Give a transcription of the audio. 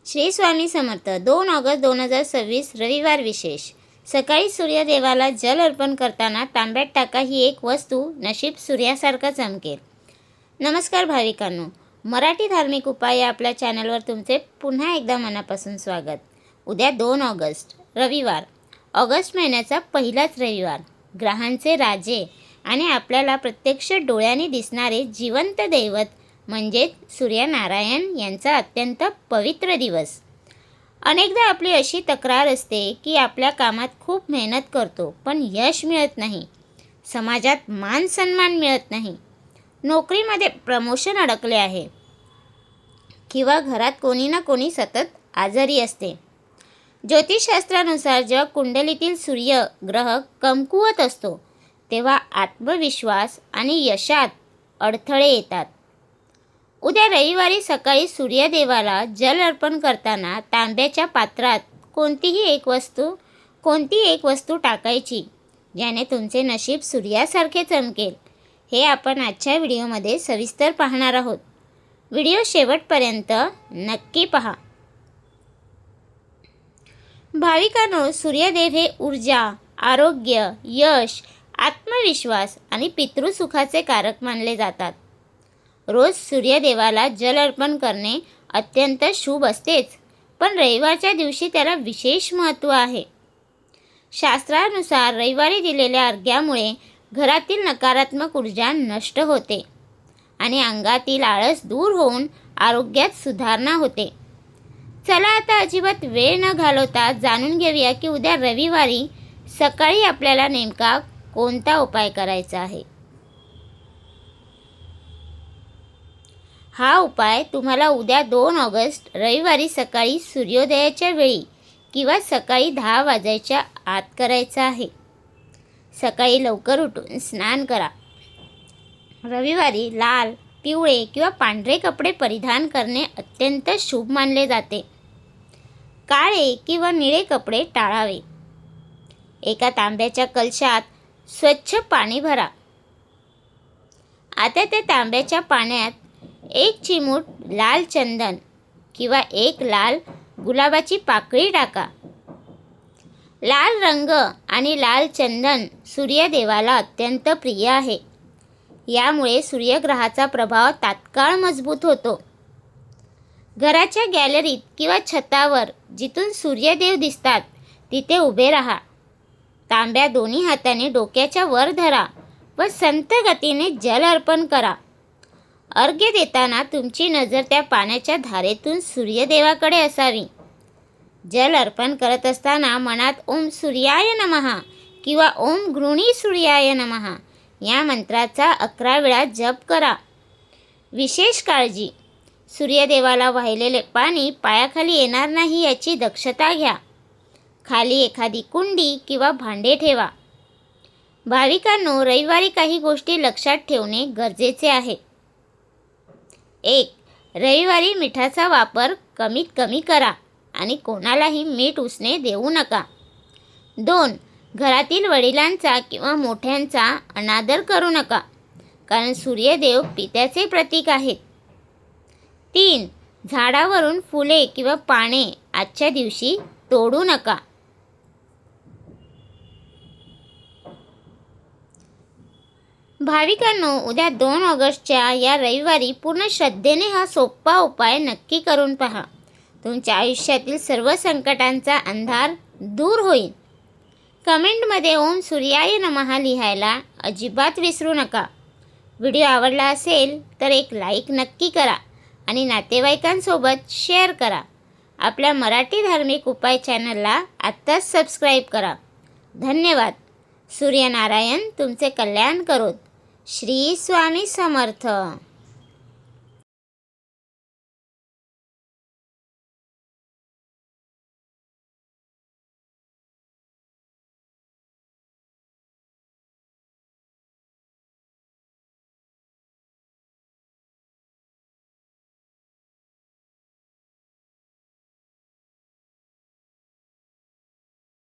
Shri Swami Samarth. 2 August 2026 रविवार विशेष. सकाळी सूर्यदेवाला जल अर्पण करताना तांब्यात टाका ही एक वस्तू नशीब सूर्यासारखं चमकेल. नमस्कार भाविकांनो, मराठी धार्मिक उपाय या आपल्या चॅनलवर तुमचे पुन्हा एकदा मनापासून स्वागत. उद्या 2 ऑगस्ट रविवार, ऑगस्ट महिन्याचा पहिलाच रविवार, ग्रहांचे राजे आणि आपल्याला प्रत्यक्ष डोळ्यांनी दिसणारे जिवंत दैवत म्हणजेच सूर्यनारायण यांचा अत्यंत पवित्र दिवस. अनेकदा आपली अशी तक्रार असते की आपल्या कामात खूप मेहनत करतो पण यश मिळत नाही, समाजात मान सन्मान मिळत नाही, नोकरीमध्ये प्रमोशन अडकले आहे किंवा घरात कोणी ना कोणी सतत आजारी असते. ज्योतिषशास्त्रानुसार जेव्हा कुंडलीतील सूर्य ग्रह कमकुवत असतो तेव्हा आत्मविश्वास आणि यशात अडथळे येतात. उद्या रविवारी सकाळी सूर्यदेवाला जल अर्पण करताना तांब्याच्या पात्रात कोणती एक वस्तू टाकायची ज्याने तुमचे नशीब सूर्यासारखे चमकेल, हे आपण आजच्या व्हिडिओमध्ये सविस्तर पाहणार आहोत. व्हिडिओ शेवटपर्यंत नक्की पहा. भाविकांनो, सूर्यदेव हे ऊर्जा, आरोग्य, यश, आत्मविश्वास आणि पितृसुखाचे कारक मानले जातात. रोज सूर्यदेवाला जल अर्पण करणे अत्यंत शुभ असतेच, पण रविवारच्या दिवशी त्याला विशेष महत्त्व आहे. शास्त्रानुसार रविवारी दिलेल्या अर्घ्यामुळे घरातील नकारात्मक ऊर्जा नष्ट होते आणि अंगातील आळस दूर होऊन आरोग्यात सुधारणा होते. चला आता अजिबात वेळ न घालवता जाणून घेऊया की उद्या रविवारी सकाळी आपल्याला नेमका कोणता उपाय करायचा आहे. हा उपाय तुम्हाला उद्या 2 ऑगस्ट रविवारी सकाळी सूर्योदयाच्या वेळी किंवा सकाळी 10 वाजायच्या आत करायचा आहे. सकाळी लवकर उठून स्नान करा. रविवारी लाल, पिवळे किंवा पांढरे कपडे परिधान करणे अत्यंत शुभ मानले जाते. काळे किंवा निळे कपडे टाळावे. एका तांब्याच्या कलशात स्वच्छ पाणी भरा. आता त्या तांब्याच्या पाण्यात 1 चिमूट लाल चंदन किंवा 1 लाल गुलाबाची पाकळी टाका. लाल रंग आणि लाल चंदन सूर्यदेवाला अत्यंत प्रिय आहे. यामुळे सूर्यग्रहाचा प्रभाव तात्काळ मजबूत होतो. घराच्या गॅलरीत किंवा छतावर जिथून सूर्यदेव दिसतात तिथे उभे राहा. तांब्या दोन्ही हाताने डोक्याच्या वर धरा व संथ गतीने जल अर्पण करा. अर्घ्य देताना तुमची नजर त्या पाण्याच्या धारेतून सूर्यदेवाकडे असावी. जल अर्पण करत असताना मनात ओम सूर्याय नमः किंवा ओम गृणी सूर्याय नमः या मंत्राचा 11 वेळा जप करा. विशेष काळजी, सूर्यदेवाला वाहिलेले पाणी पायाखाली येणार नाही याची दक्षता घ्या. खाली एखादी कुंडी किंवा भांडे ठेवा. भाविकांनो, रविवारी काही गोष्टी लक्षात ठेवणे गरजेचे आहे. 1. रविवारी मिठाचा वापर कमीत कमी करा आणि कोणालाही मीठ उसने देऊ नका. 2. घरातील वडिलांचा किंवा मोठ्यांचा अनादर करू नका, कारण सूर्यदेव पित्याचे प्रतीक आहेत. 3. झाडावरून फुले किंवा पाने आजच्या दिवशी तोडू नका. भाविकांनो, उद्या 2 ऑगस्टच्या या रविवारी पूर्ण श्रद्धेने हा सोपा उपाय नक्की करून पहा. तुमच्या आयुष्यातील सर्व संकटांचा अंधार दूर होईल. कमेंटमध्ये ओम सूर्याय नमः लिहायला अजिबात विसरू नका. व्हिडिओ आवडला असेल तर एक लाईक नक्की करा आणि नातेवाईकांसोबत शेअर करा. आपल्या मराठी धार्मिक उपाय चॅनलला आत्ताच सबस्क्राईब करा. धन्यवाद. सूर्यनारायण तुमचे कल्याण करोत. श्री स्वामी समर्थ.